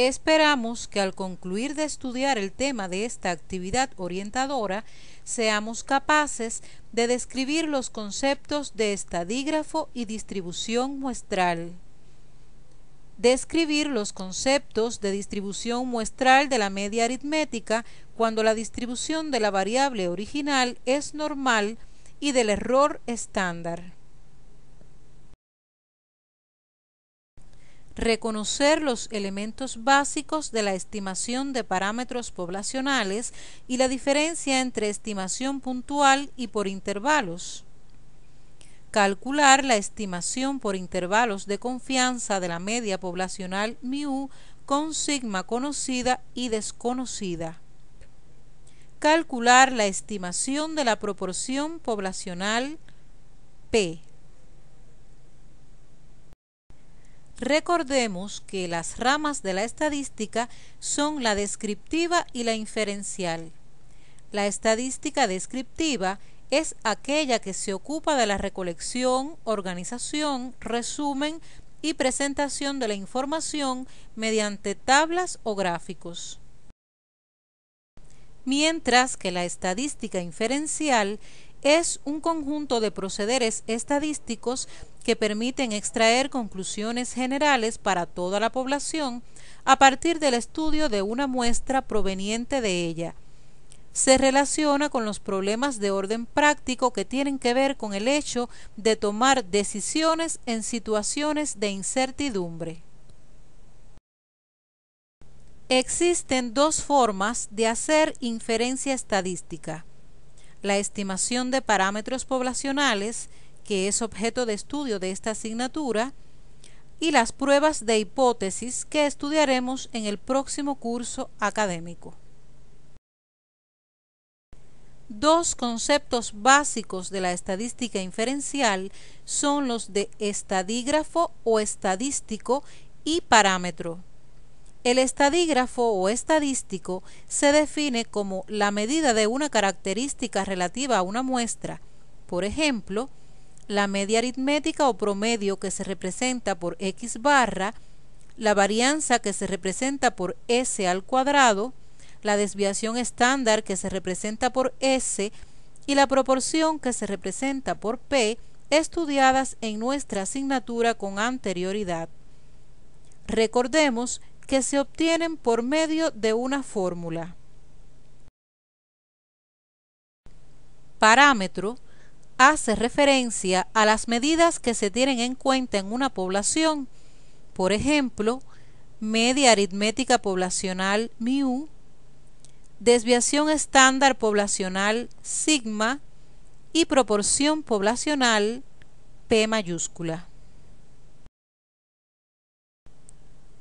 Esperamos que al concluir de estudiar el tema de esta actividad orientadora, seamos capaces de describir los conceptos de estadígrafo y distribución muestral. Describir los conceptos de distribución muestral de la media aritmética cuando la distribución de la variable original es normal y del error estándar. Reconocer los elementos básicos de la estimación de parámetros poblacionales y la diferencia entre estimación puntual y por intervalos. Calcular la estimación por intervalos de confianza de la media poblacional μ con sigma conocida y desconocida. Calcular la estimación de la proporción poblacional P. Recordemos que las ramas de la estadística son la descriptiva y la inferencial. La estadística descriptiva es aquella que se ocupa de la recolección, organización, resumen y presentación de la información mediante tablas o gráficos. Mientras que la estadística inferencial es un conjunto de procederes estadísticos que permiten extraer conclusiones generales para toda la población a partir del estudio de una muestra proveniente de ella. Se relaciona con los problemas de orden práctico que tienen que ver con el hecho de tomar decisiones en situaciones de incertidumbre. Existen dos formas de hacer inferencia estadística: la estimación de parámetros poblacionales, que es objeto de estudio de esta asignatura, y las pruebas de hipótesis, que estudiaremos en el próximo curso académico. Dos conceptos básicos de la estadística inferencial son los de estadígrafo o estadístico y parámetro. El estadígrafo o estadístico se define como la medida de una característica relativa a una muestra, por ejemplo, la media aritmética o promedio que se representa por x barra, la varianza que se representa por s al cuadrado, la desviación estándar que se representa por s y la proporción que se representa por p, estudiadas en nuestra asignatura con anterioridad. Recordemos que se obtienen por medio de una fórmula. Parámetro hace referencia a las medidas que se tienen en cuenta en una población, por ejemplo, media aritmética poblacional μ, desviación estándar poblacional sigma y proporción poblacional P mayúscula.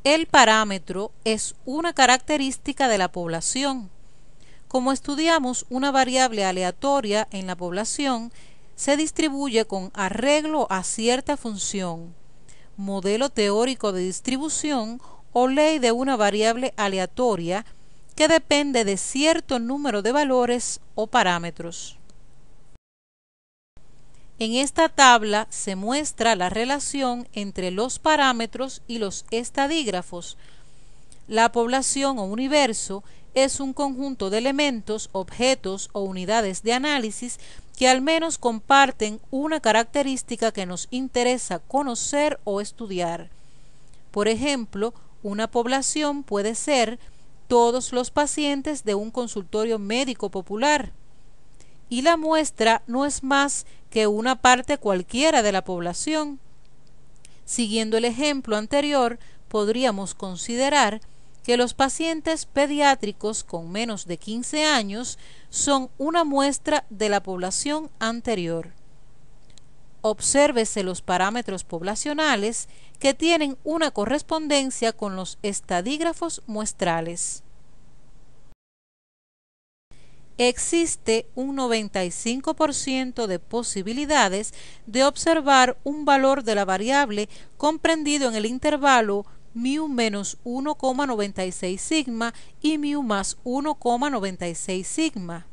El parámetro es una característica de la población. Como estudiamos una variable aleatoria en la población, se distribuye con arreglo a cierta función, modelo teórico de distribución o ley de una variable aleatoria que depende de cierto número de valores o parámetros. En esta tabla se muestra la relación entre los parámetros y los estadígrafos. La población o universo es un conjunto de elementos, objetos o unidades de análisis que al menos comparten una característica que nos interesa conocer o estudiar. Por ejemplo, una población puede ser todos los pacientes de un consultorio médico popular, y la muestra no es más que una parte cualquiera de la población. Siguiendo el ejemplo anterior, podríamos considerar que los pacientes pediátricos con menos de 15 años son una muestra de la población anterior. Obsérvese los parámetros poblacionales que tienen una correspondencia con los estadígrafos muestrales. Existe un 95% de posibilidades de observar un valor de la variable comprendido en el intervalo μ menos 1,96 sigma y μ más 1,96 sigma.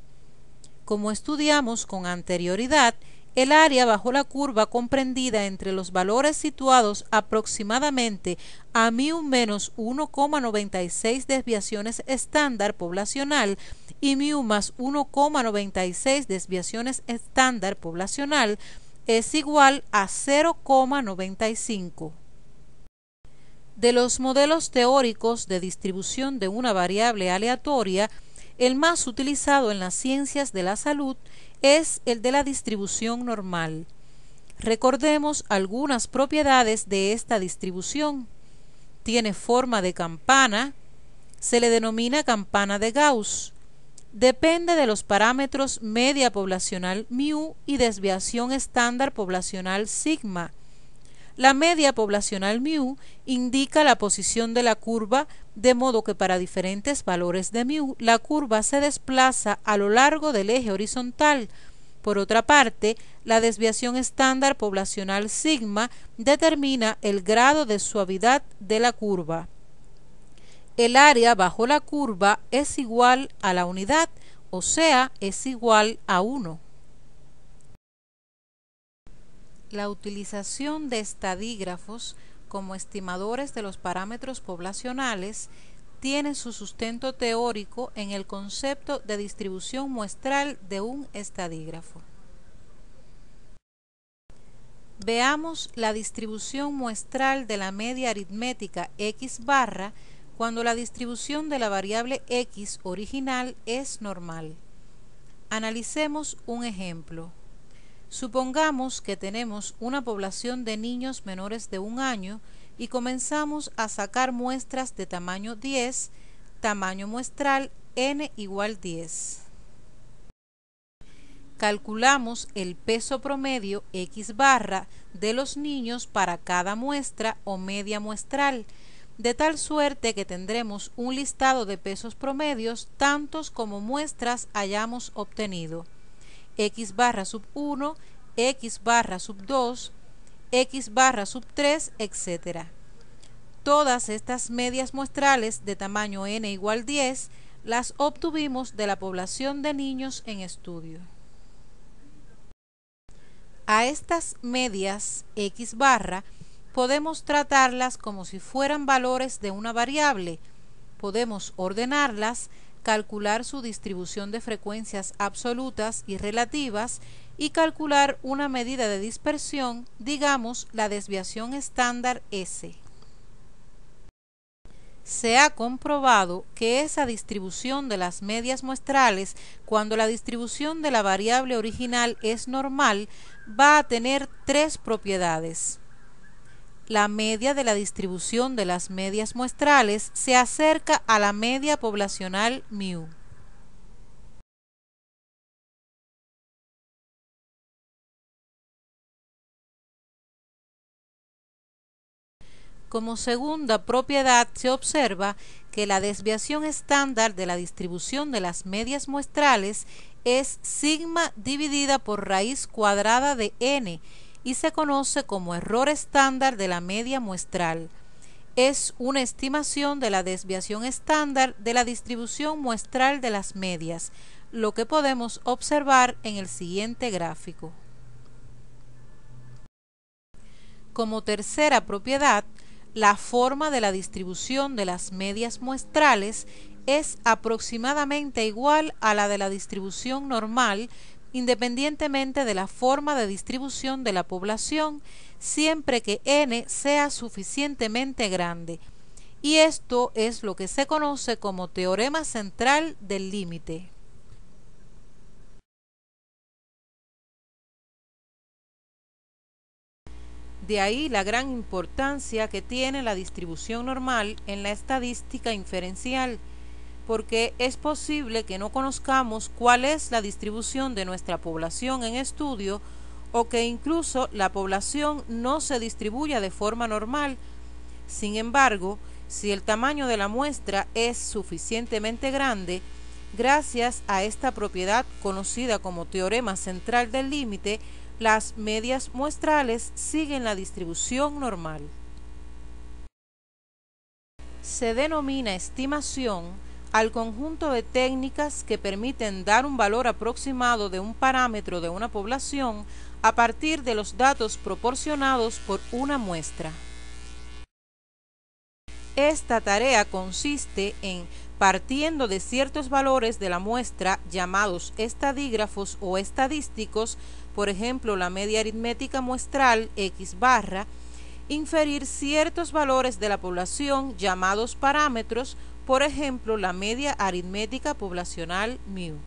Como estudiamos con anterioridad, El área bajo la curva comprendida entre los valores situados aproximadamente a μ menos 1,96 desviaciones estándar poblacional y μ más 1,96 desviaciones estándar poblacional es igual a 0,95. De los modelos teóricos de distribución de una variable aleatoria, el más utilizado en las ciencias de la salud es el de la distribución normal. Recordemos algunas propiedades de esta distribución. Tiene forma de campana, se le denomina campana de Gauss. Depende de los parámetros media poblacional μ y desviación estándar poblacional sigma. La media poblacional μ indica la posición de la curva, de modo que para diferentes valores de μ la curva se desplaza a lo largo del eje horizontal. Por otra parte, la desviación estándar poblacional sigma determina el grado de suavidad de la curva. El área bajo la curva es igual a la unidad, o sea, es igual a 1. La utilización de estadígrafos como estimadores de los parámetros poblacionales tiene su sustento teórico en el concepto de distribución muestral de un estadígrafo. Veamos la distribución muestral de la media aritmética x barra cuando la distribución de la variable x original es normal. Analicemos un ejemplo. Supongamos que tenemos una población de niños menores de 1 año y comenzamos a sacar muestras de tamaño 10, tamaño muestral n igual 10. Calculamos el peso promedio x barra de los niños para cada muestra o media muestral, de tal suerte que tendremos un listado de pesos promedios tantos como muestras hayamos obtenido. X barra sub 1, X barra sub 2, X barra sub 3, etc. Todas estas medias muestrales de tamaño n igual 10 las obtuvimos de la población de niños en estudio. A estas medias X barra podemos tratarlas como si fueran valores de una variable. Podemos ordenarlas, calcular su distribución de frecuencias absolutas y relativas y calcular una medida de dispersión, digamos la desviación estándar S. Se ha comprobado que esa distribución de las medias muestrales, cuando la distribución de la variable original es normal, va a tener tres propiedades. La media de la distribución de las medias muestrales se acerca a la media poblacional μ. Como segunda propiedad se observa que la desviación estándar de la distribución de las medias muestrales es sigma dividida por raíz cuadrada de n y se conoce como error estándar de la media muestral. Es una estimación de la desviación estándar de la distribución muestral de las medias, lo que podemos observar en el siguiente gráfico. Como tercera propiedad, la forma de la distribución de las medias muestrales es aproximadamente igual a la de la distribución normal, independientemente de la forma de distribución de la población, siempre que n sea suficientemente grande. Y esto es lo que se conoce como teorema central del límite. De ahí la gran importancia que tiene la distribución normal en la estadística inferencial, porque es posible que no conozcamos cuál es la distribución de nuestra población en estudio o que incluso la población no se distribuya de forma normal. Sin embargo, si el tamaño de la muestra es suficientemente grande, gracias a esta propiedad conocida como teorema central del límite, las medias muestrales siguen la distribución normal. Se denomina estimación al conjunto de técnicas que permiten dar un valor aproximado de un parámetro de una población a partir de los datos proporcionados por una muestra. Esta tarea consiste en, partiendo de ciertos valores de la muestra llamados estadígrafos o estadísticos, por ejemplo la media aritmética muestral X barra, inferir ciertos valores de la población llamados parámetros, por ejemplo la media aritmética poblacional μ.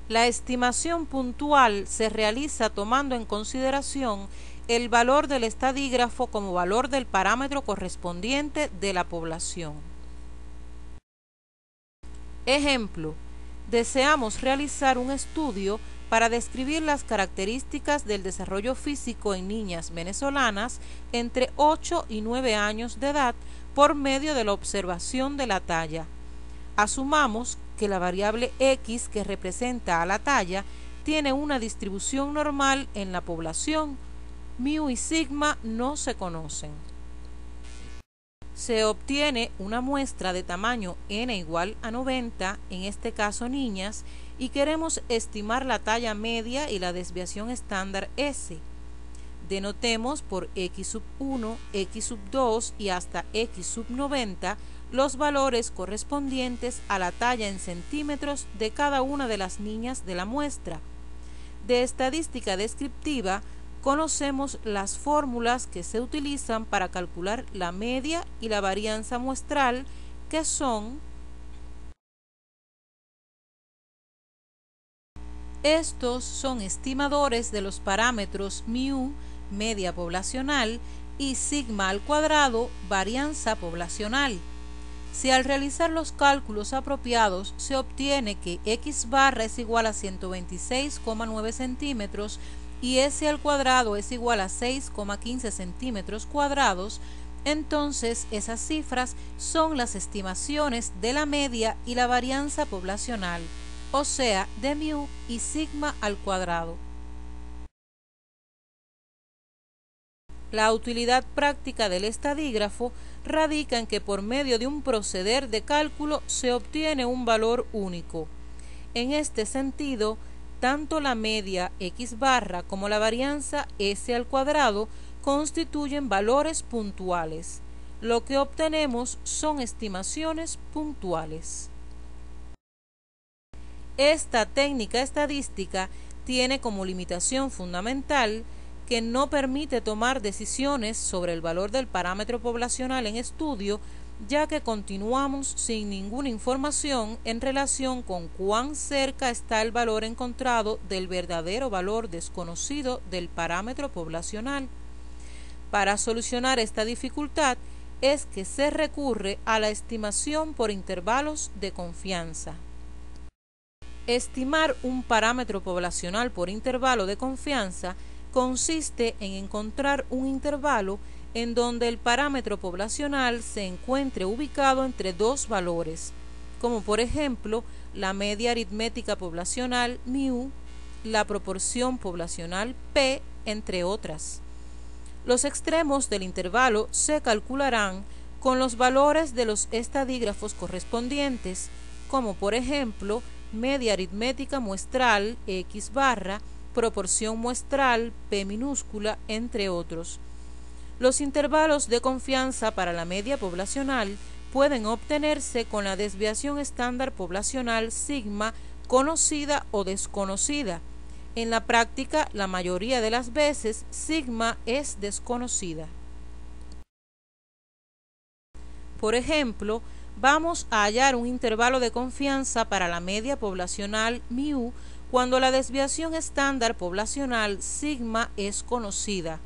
La estimación puntual se realiza tomando en consideración el valor del estadígrafo como valor del parámetro correspondiente de la población. Ejemplo: deseamos realizar un estudio para describir las características del desarrollo físico en niñas venezolanas entre 8 y 9 años de edad por medio de la observación de la talla. Asumamos que la variable X que representa a la talla tiene una distribución normal en la población. μ y sigma no se conocen. Se obtiene una muestra de tamaño n igual a 90, en este caso niñas, y queremos estimar la talla media y la desviación estándar S. Denotemos por X sub 1, X sub 2 y hasta X sub 90 los valores correspondientes a la talla en centímetros de cada una de las niñas de la muestra. De estadística descriptiva, conocemos las fórmulas que se utilizan para calcular la media y la varianza muestral, que son: estos son estimadores de los parámetros μ, media poblacional, y sigma al cuadrado, varianza poblacional. Si al realizar los cálculos apropiados se obtiene que X barra es igual a 126,9 centímetros y S al cuadrado es igual a 6,15 centímetros cuadrados, entonces esas cifras son las estimaciones de la media y la varianza poblacional, o sea, de μ y sigma al cuadrado. La utilidad práctica del estadígrafo radica en que por medio de un proceder de cálculo se obtiene un valor único. En este sentido, tanto la media X barra como la varianza S al cuadrado constituyen valores puntuales. Lo que obtenemos son estimaciones puntuales. Esta técnica estadística tiene como limitación fundamental que no permite tomar decisiones sobre el valor del parámetro poblacional en estudio, ya que continuamos sin ninguna información en relación con cuán cerca está el valor encontrado del verdadero valor desconocido del parámetro poblacional. Para solucionar esta dificultad es que se recurre a la estimación por intervalos de confianza. Estimar un parámetro poblacional por intervalo de confianza consiste en encontrar un intervalo en donde el parámetro poblacional se encuentre ubicado entre dos valores, como por ejemplo la media aritmética poblacional μ, la proporción poblacional P, entre otras. Los extremos del intervalo se calcularán con los valores de los estadígrafos correspondientes, como por ejemplo media aritmética muestral X barra, proporción muestral P minúscula, entre otros. Los intervalos de confianza para la media poblacional pueden obtenerse con la desviación estándar poblacional sigma, conocida o desconocida. En la práctica, la mayoría de las veces, sigma es desconocida. Por ejemplo, vamos a hallar un intervalo de confianza para la media poblacional μ cuando la desviación estándar poblacional sigma es conocida.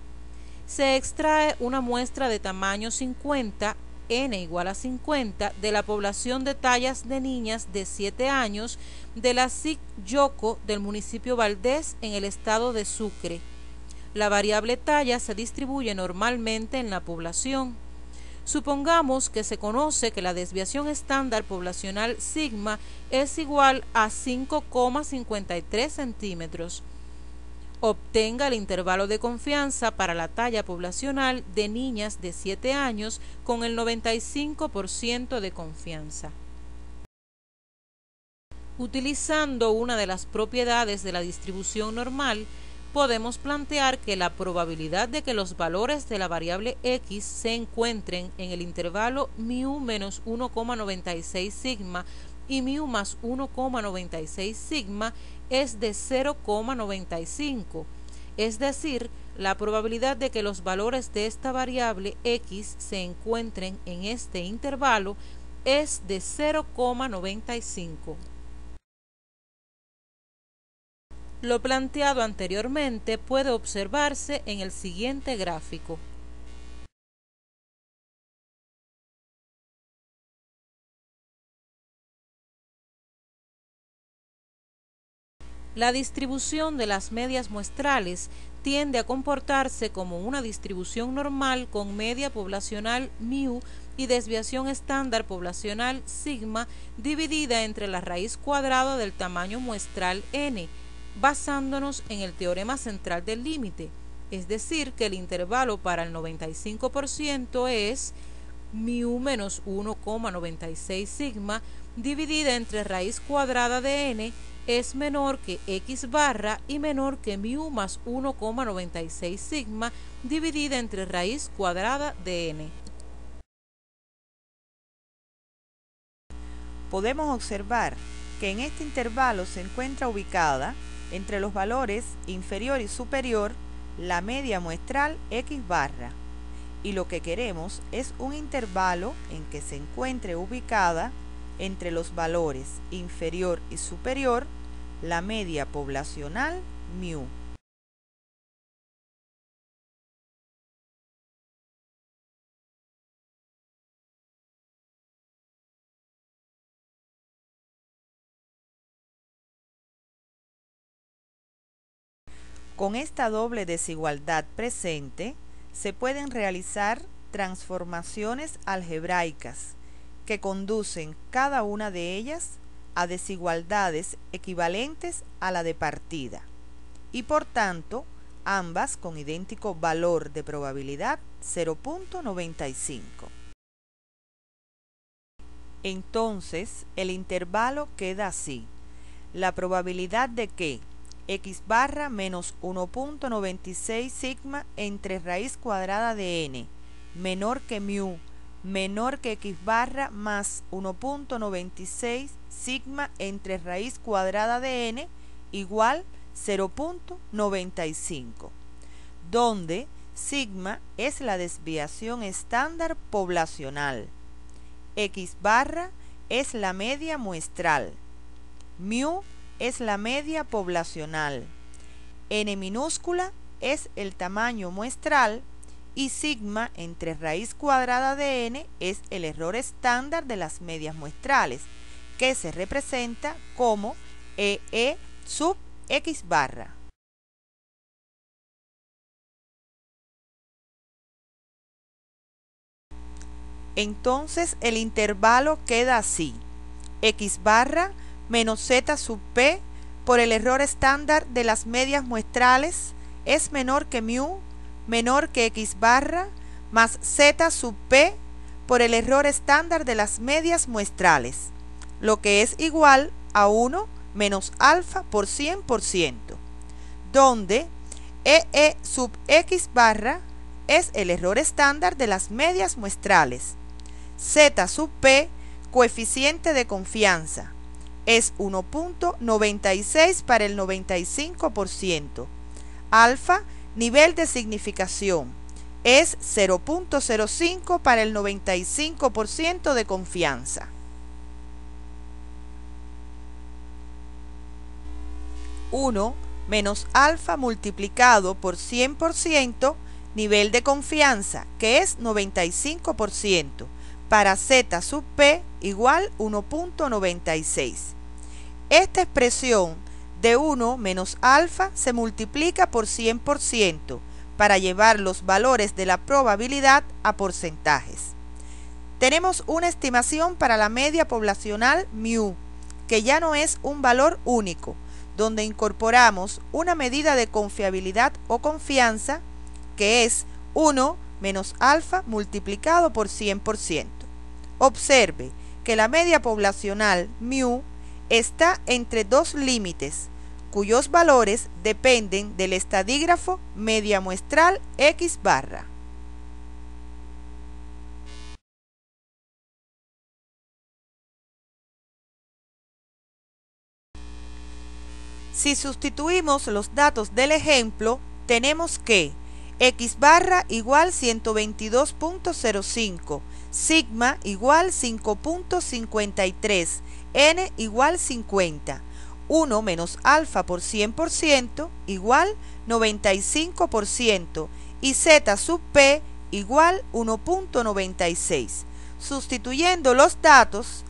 Se extrae una muestra de tamaño 50, n igual a 50, de la población de tallas de niñas de 7 años de la SIC Yoco del municipio Valdés en el estado de Sucre. La variable talla se distribuye normalmente en la población. Supongamos que se conoce que la desviación estándar poblacional sigma es igual a 5,53 centímetros. Obtenga el intervalo de confianza para la talla poblacional de niñas de 7 años con el 95% de confianza. Utilizando una de las propiedades de la distribución normal, podemos plantear que la probabilidad de que los valores de la variable x se encuentren en el intervalo μ menos 1,96 sigma y μ más 1,96 sigma es de 0,95, es decir, la probabilidad de que los valores de esta variable x se encuentren en este intervalo es de 0,95. Lo planteado anteriormente puede observarse en el siguiente gráfico. La distribución de las medias muestrales tiende a comportarse como una distribución normal con media poblacional μ y desviación estándar poblacional sigma dividida entre la raíz cuadrada del tamaño muestral n, basándonos en el teorema central del límite, es decir, que el intervalo para el 95% es μ menos 1,96 sigma dividida entre raíz cuadrada de n es menor que x barra y menor que μ más 1,96 sigma dividida entre raíz cuadrada de n. Podemos observar que en este intervalo se encuentra ubicada entre los valores inferior y superior la media muestral x barra, y lo que queremos es un intervalo en que se encuentre ubicada entre los valores inferior y superior la media poblacional μ. Con esta doble desigualdad presente, se pueden realizar transformaciones algebraicas que conducen cada una de ellas a desigualdades equivalentes a la de partida y por tanto ambas con idéntico valor de probabilidad 0.95. Entonces el intervalo queda así: la probabilidad de que x barra menos 1.96 sigma entre raíz cuadrada de n menor que μ menor que x barra más 1.96 sigma entre raíz cuadrada de n igual 0.95, donde sigma es la desviación estándar poblacional, x barra es la media muestral, μ es la media poblacional, n minúscula es el tamaño muestral y sigma entre raíz cuadrada de n es el error estándar de las medias muestrales, que se representa como EE sub x barra. Entonces el intervalo queda así: x barra menos z sub p por el error estándar de las medias muestrales es menor que μ menor que x barra más z sub p por el error estándar de las medias muestrales, lo que es igual a 1 menos alfa por 100%, donde EE sub x barra es el error estándar de las medias muestrales, z sub p coeficiente de confianza, es 1.96 para el 95%, alfa nivel de significación, es 0.05 para el 95% de confianza. 1 menos alfa multiplicado por 100%, nivel de confianza, que es 95%, para z sub p igual 1.96. Esta expresión de 1 menos alfa se multiplica por 100% para llevar los valores de la probabilidad a porcentajes. Tenemos una estimación para la media poblacional μ, que ya no es un valor único, donde incorporamos una medida de confiabilidad o confianza que es 1 menos alfa multiplicado por 100%. Observe que la media poblacional μ está entre dos límites, cuyos valores dependen del estadígrafo media muestral X barra. Si sustituimos los datos del ejemplo, tenemos que X barra igual 122.05, sigma igual 5.53, n igual 50, 1 menos alfa por 100% igual 95% y z sub p igual 1.96. Sustituyendo los datos,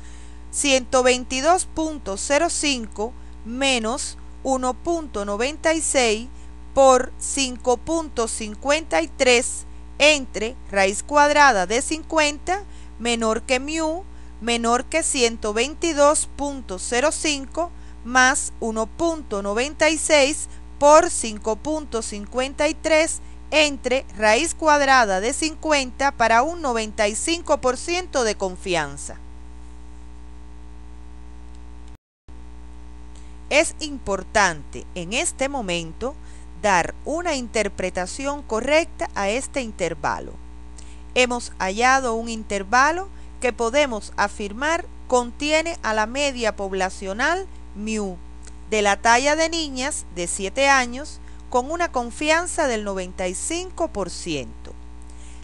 122.05 menos 1.96 por 5.53 entre raíz cuadrada de 50 menor que μ menor que 122.05 más 1.96 por 5.53 entre raíz cuadrada de 50 para un 95% de confianza. Es importante en este momento dar una interpretación correcta a este intervalo. Hemos hallado un intervalo que podemos afirmar contiene a la media poblacional μ de la talla de niñas de 7 años con una confianza del 95%.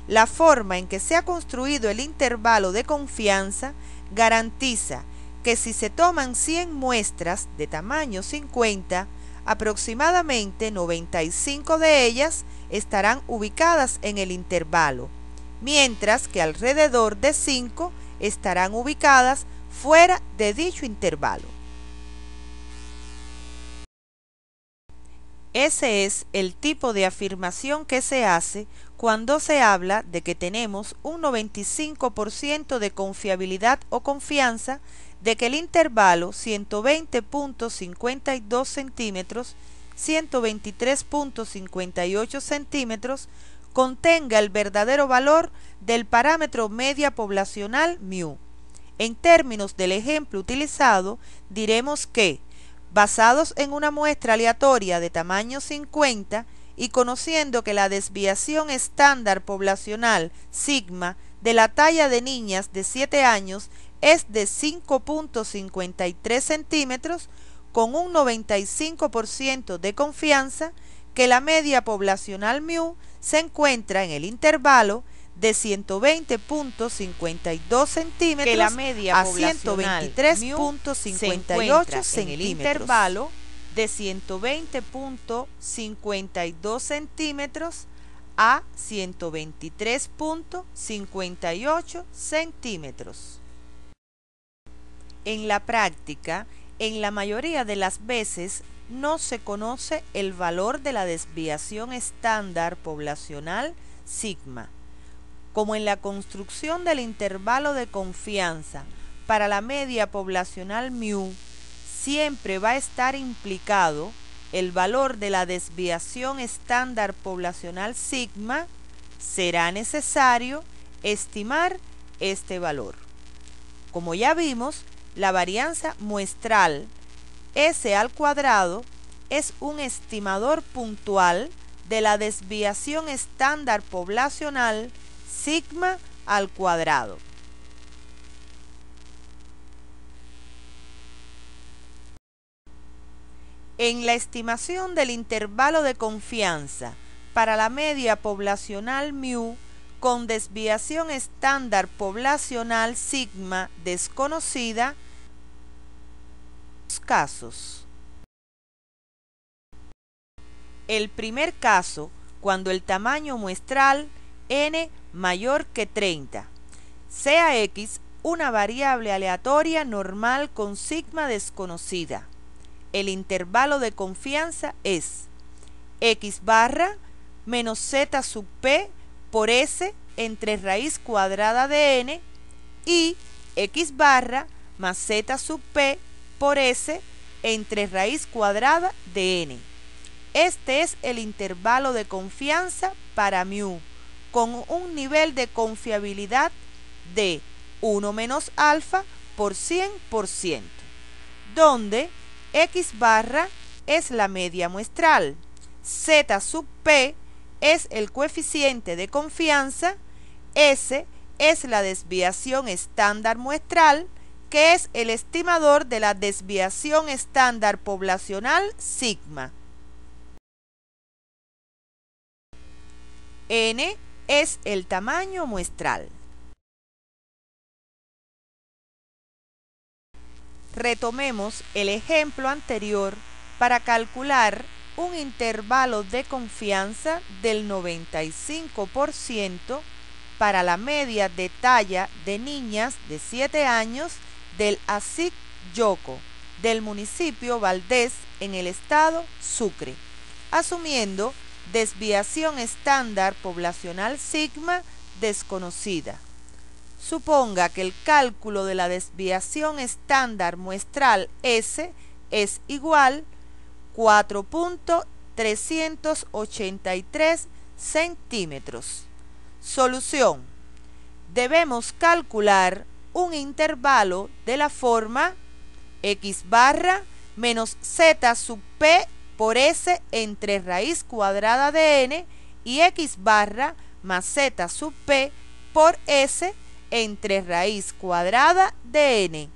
La forma en que se ha construido el intervalo de confianza garantiza que si se toman 100 muestras de tamaño 50, aproximadamente 95 de ellas estarán ubicadas en el intervalo, mientras que alrededor de 5 estarán ubicadas fuera de dicho intervalo. Ese es el tipo de afirmación que se hace cuando se habla de que tenemos un 95% de confiabilidad o confianza de que el intervalo 120.52 centímetros, 123.58 centímetros contenga el verdadero valor del parámetro media poblacional μ. En términos del ejemplo utilizado, diremos que, basados en una muestra aleatoria de tamaño 50 y conociendo que la desviación estándar poblacional sigma de la talla de niñas de 7 años es de 5.53 centímetros, con un 95% de confianza que la media poblacional μ se encuentra en el intervalo de 120.52 centímetros que la media a 123.58 centímetros. En el intervalo de 120.52 centímetros a 123.58 centímetros. En la práctica, en la mayoría de las veces no se conoce el valor de la desviación estándar poblacional sigma. Como en la construcción del intervalo de confianza para la media poblacional μ, siempre va a estar implicado el valor de la desviación estándar poblacional sigma, será necesario estimar este valor. Como ya vimos, la varianza muestral S al cuadrado es un estimador puntual de la desviación estándar poblacional sigma al cuadrado. En la estimación del intervalo de confianza para la media poblacional μ con desviación estándar poblacional sigma desconocida, casos. El primer caso, cuando el tamaño muestral n mayor que 30, sea x una variable aleatoria normal con sigma desconocida. El intervalo de confianza es x barra menos z sub p por s entre raíz cuadrada de n y x barra más z sub p por s entre raíz cuadrada de n. Este es el intervalo de confianza para μ, con un nivel de confiabilidad de 1 menos alfa por 100%, donde x barra es la media muestral, z sub p es el coeficiente de confianza, s es la desviación estándar muestral, que es el estimador de la desviación estándar poblacional sigma. N es el tamaño muestral. Retomemos el ejemplo anterior para calcular un intervalo de confianza del 95% para la media de talla de niñas de 7 años del ASIC Yoco, del municipio Valdés, en el estado Sucre, asumiendo desviación estándar poblacional sigma desconocida. Suponga que el cálculo de la desviación estándar muestral S es igual 4.383 centímetros. Solución. Debemos calcular un intervalo de la forma x barra menos z sub p por s entre raíz cuadrada de n y x barra más z sub p por s entre raíz cuadrada de n.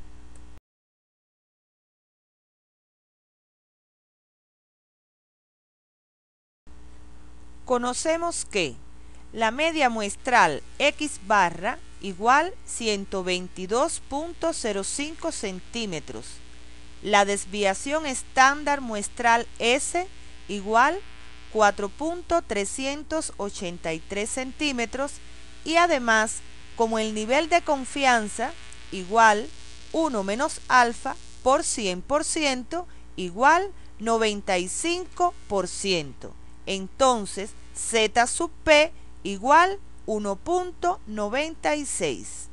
Conocemos que la media muestral x barra igual 122.05 centímetros, la desviación estándar muestral S igual 4.383 centímetros y además, como el nivel de confianza igual 1 menos alfa por 100% igual 95%. Entonces, z sub p igual 1.96.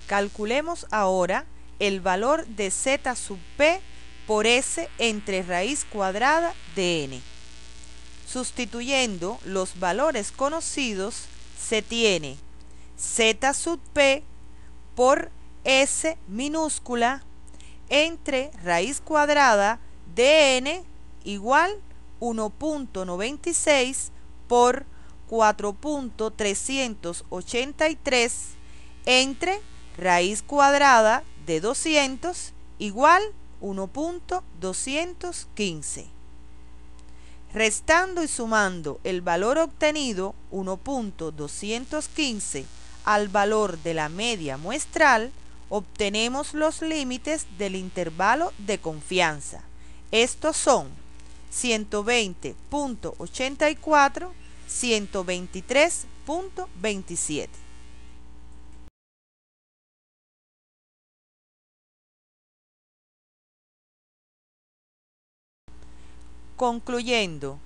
Calculemos ahora el valor de z sub p por s entre raíz cuadrada de n. Sustituyendo los valores conocidos, se tiene z sub p por s minúscula entre raíz cuadrada de n igual 1.96 por 4.383 entre raíz cuadrada de 200 igual 1.215. Restando y sumando el valor obtenido 1.215 al valor de la media muestral, obtenemos los límites del intervalo de confianza. Estos son 120.84, 123.27. Concluyendo,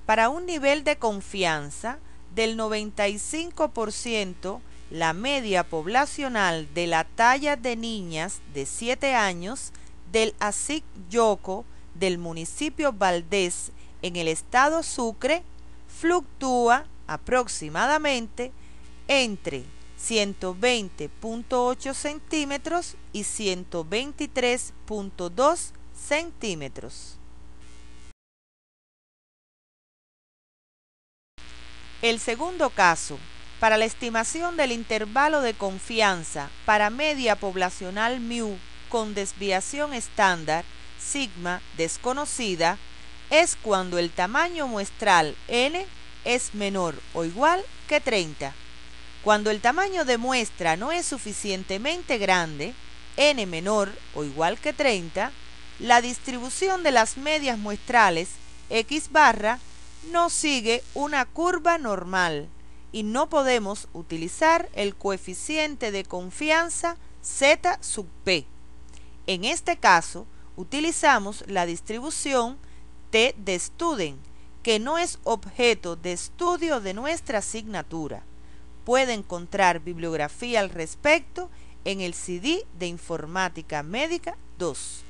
para un nivel de confianza del 95%, la media poblacional de la talla de niñas de 7 años del ASIC Yoco del municipio Valdés en el estado Sucre fluctúa aproximadamente entre 120.8 centímetros y 123.2 centímetros. El segundo caso, para la estimación del intervalo de confianza para media poblacional μ con desviación estándar sigma desconocida, es cuando el tamaño muestral n es menor o igual que 30. Cuando el tamaño de muestra no es suficientemente grande, n menor o igual que 30, la distribución de las medias muestrales x barra no sigue una curva normal y no podemos utilizar el coeficiente de confianza z sub p. En este caso, utilizamos la distribución T de Student, que no es objeto de estudio de nuestra asignatura. Puede encontrar bibliografía al respecto en el CD de Informática Médica 2.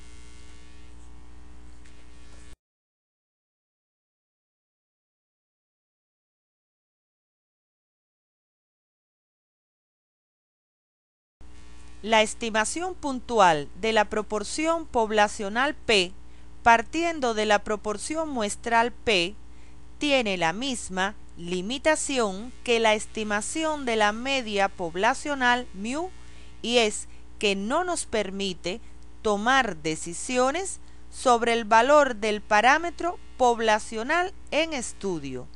La estimación puntual de la proporción poblacional P, partiendo de la proporción muestral P, tiene la misma limitación que la estimación de la media poblacional μ, y es que no nos permite tomar decisiones sobre el valor del parámetro poblacional en estudio,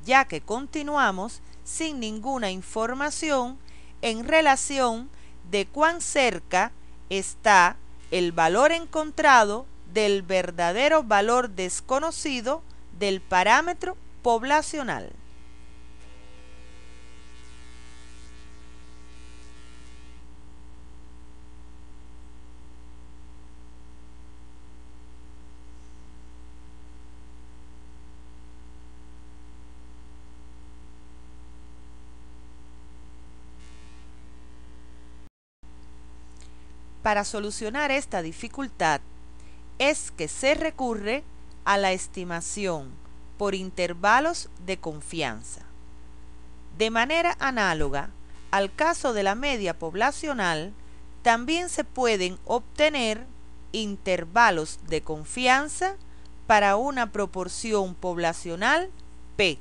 ya que continuamos sin ninguna información en relación de cuán cerca está el valor encontrado del verdadero valor desconocido del parámetro poblacional. Para solucionar esta dificultad es que se recurre a la estimación por intervalos de confianza. De manera análoga al caso de la media poblacional, también se pueden obtener intervalos de confianza para una proporción poblacional P.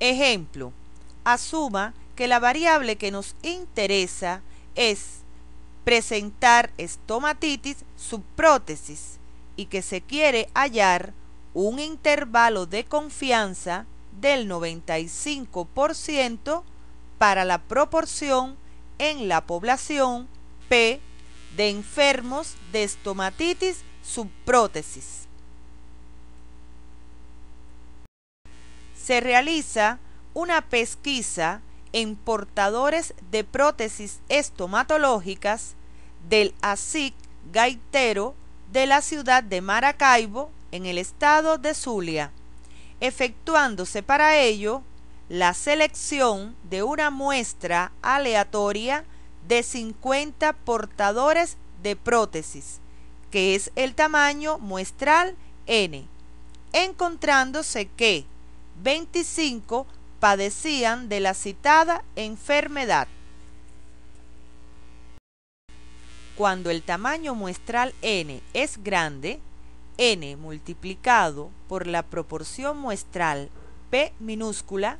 Ejemplo, asuma que la variable que nos interesa es presentar estomatitis subprótesis y que se quiere hallar un intervalo de confianza del 95% para la proporción en la población P de enfermos de estomatitis subprótesis. Se realiza una pesquisa en portadores de prótesis estomatológicas del ASIC Gaitero de la ciudad de Maracaibo, en el estado de Zulia, efectuándose para ello la selección de una muestra aleatoria de 50 portadores de prótesis, que es el tamaño muestral N, encontrándose que 25 padecían de la citada enfermedad. Cuando el tamaño muestral N es grande, N multiplicado por la proporción muestral P minúscula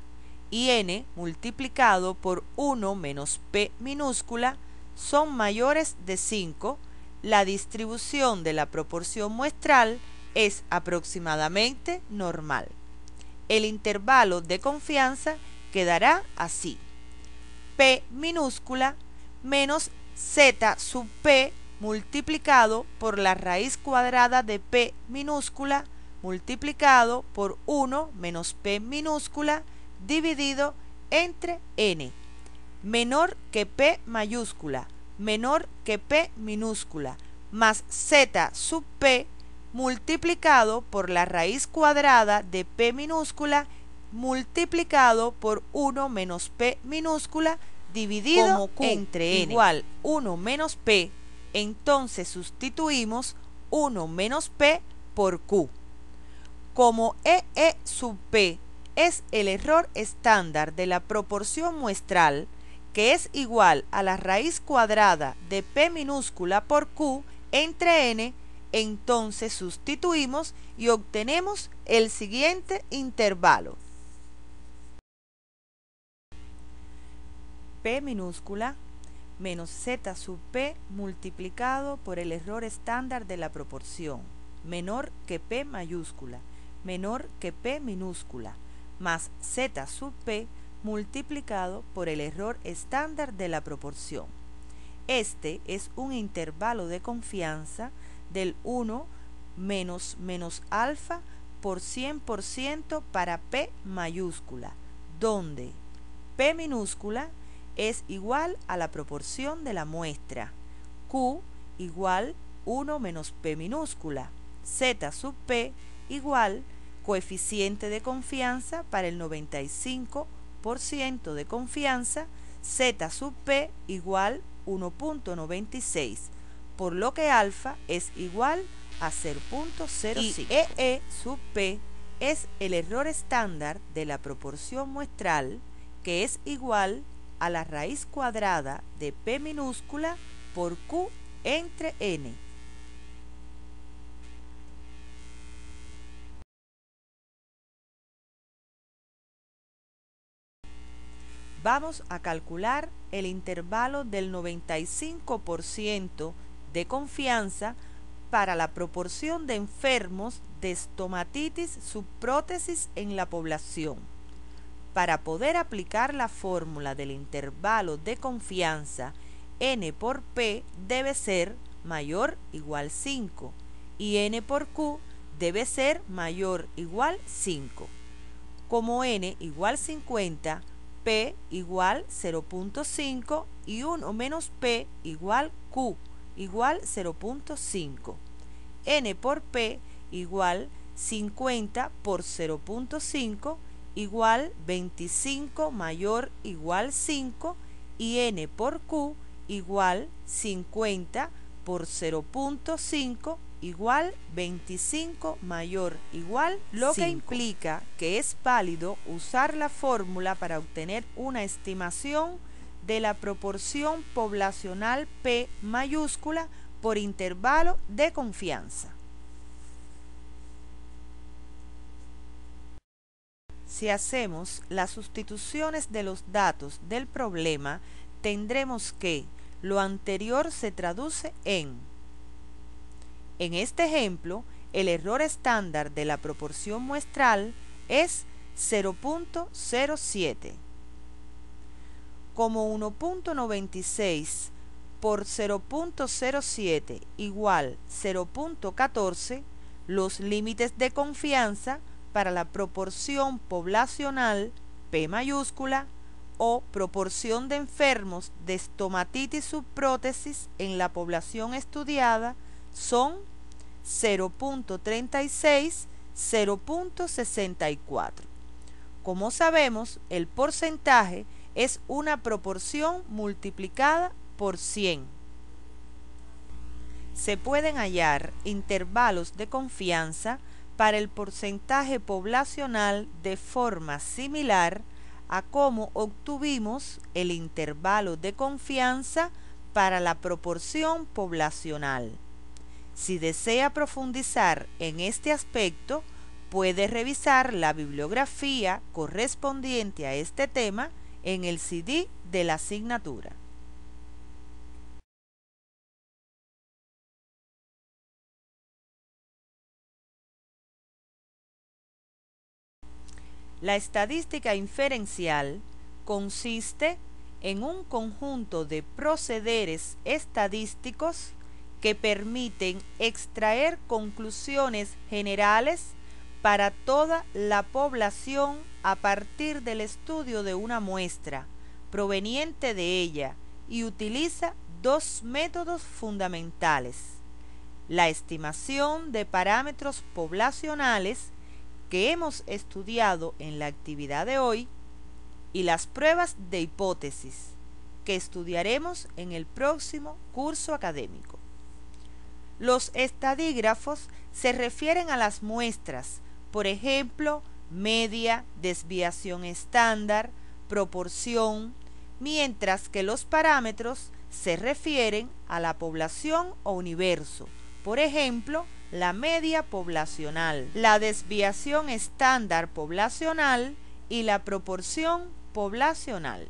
y N multiplicado por 1 menos P minúscula son mayores de 5, la distribución de la proporción muestral es aproximadamente normal. El intervalo de confianza quedará así: P minúscula menos Z sub P multiplicado por la raíz cuadrada de P minúscula multiplicado por 1 menos P minúscula dividido entre N, menor que P mayúscula menor que P minúscula más Z sub P multiplicado por la raíz cuadrada de P minúscula multiplicado por 1 menos P minúscula dividido como Q entre N igual 1 menos P, entonces sustituimos 1 menos P por Q. Como EE sub P es el error estándar de la proporción muestral, que es igual a la raíz cuadrada de P minúscula por Q entre N, entonces sustituimos y obtenemos el siguiente intervalo: P minúscula menos Z sub P multiplicado por el error estándar de la proporción, menor que P mayúscula menor que P minúscula más Z sub P multiplicado por el error estándar de la proporción. Este es un intervalo de confianza del 1 menos alfa por 100% para P mayúscula, donde P minúscula es igual a la proporción de la muestra, Q igual 1 menos P minúscula, Z sub P igual coeficiente de confianza para el 95% de confianza, Z sub P igual 1.96, por lo que alfa es igual a 0.05. Y EE sub P es el error estándar de la proporción muestral, que es igual a la raíz cuadrada de P minúscula por Q entre N. Vamos a calcular el intervalo del 95% de confianza para la proporción de enfermos de estomatitis subprótesis en la población. Para poder aplicar la fórmula del intervalo de confianza, N por P debe ser mayor o igual 5 y N por Q debe ser mayor o igual 5. Como N igual 50, P igual 0.5 y 1 menos P igual Q igual 0.5. N por P igual 50 por 0.5 igual 25 mayor igual 5 y N por Q igual 50 por 0.5 igual 25 mayor igual, lo 5. Que implica que es válido usar la fórmula para obtener una estimación de la proporción poblacional P mayúscula por intervalo de confianza. Si hacemos las sustituciones de los datos del problema, tendremos que lo anterior se traduce en este ejemplo, el error estándar de la proporción muestral es 0.07. Como 1.96 por 0.07 igual 0.14, los límites de confianza para la proporción poblacional P mayúscula o proporción de enfermos de estomatitis subprótesis en la población estudiada son 0.36, 0.64. Como sabemos, el porcentaje es una proporción multiplicada por 100. Se pueden hallar intervalos de confianza para el porcentaje poblacional de forma similar a cómo obtuvimos el intervalo de confianza para la proporción poblacional. Si desea profundizar en este aspecto, puede revisar la bibliografía correspondiente a este tema en el CD de la asignatura. La estadística inferencial consiste en un conjunto de procederes estadísticos que permiten extraer conclusiones generales para toda la población a partir del estudio de una muestra proveniente de ella y utiliza dos métodos fundamentales: la estimación de parámetros poblacionales que hemos estudiado en la actividad de hoy y las pruebas de hipótesis que estudiaremos en el próximo curso académico. Los estadígrafos se refieren a las muestras, por ejemplo, media, desviación estándar, proporción, mientras que los parámetros se refieren a la población o universo, por ejemplo, la media poblacional, la desviación estándar poblacional y la proporción poblacional.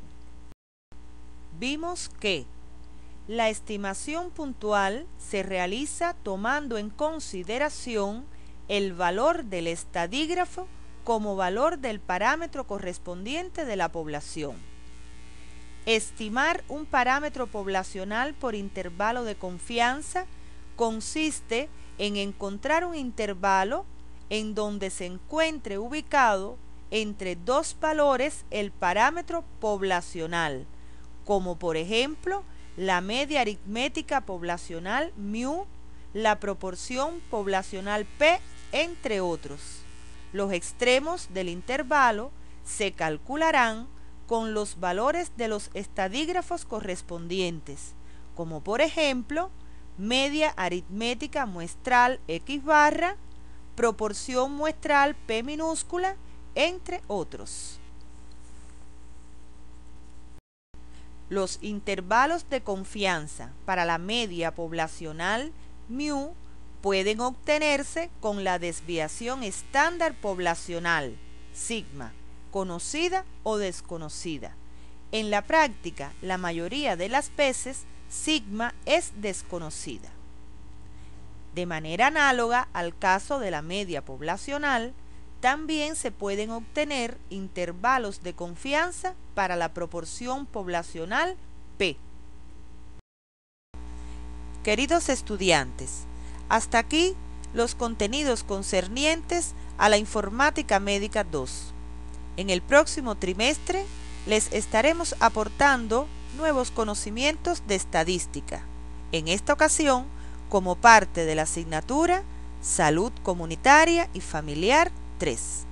Vimos que la estimación puntual se realiza tomando en consideración el valor del estadígrafo como valor del parámetro correspondiente de la población. Estimar un parámetro poblacional por intervalo de confianza consiste en encontrar un intervalo en donde se encuentre ubicado entre dos valores el parámetro poblacional, como por ejemplo la media aritmética poblacional μ, la proporción poblacional P, entre otros. Los extremos del intervalo se calcularán con los valores de los estadígrafos correspondientes, como por ejemplo media aritmética muestral X barra, proporción muestral P minúscula, entre otros. Los intervalos de confianza para la media poblacional μ pueden obtenerse con la desviación estándar poblacional, sigma, conocida o desconocida. En la práctica, la mayoría de las veces, sigma es desconocida. De manera análoga al caso de la media poblacional, también se pueden obtener intervalos de confianza para la proporción poblacional P. Queridos estudiantes, hasta aquí los contenidos concernientes a la Informática Médica 2. En el próximo trimestre les estaremos aportando nuevos conocimientos de estadística, en esta ocasión como parte de la asignatura Salud Comunitaria y Familiar 3.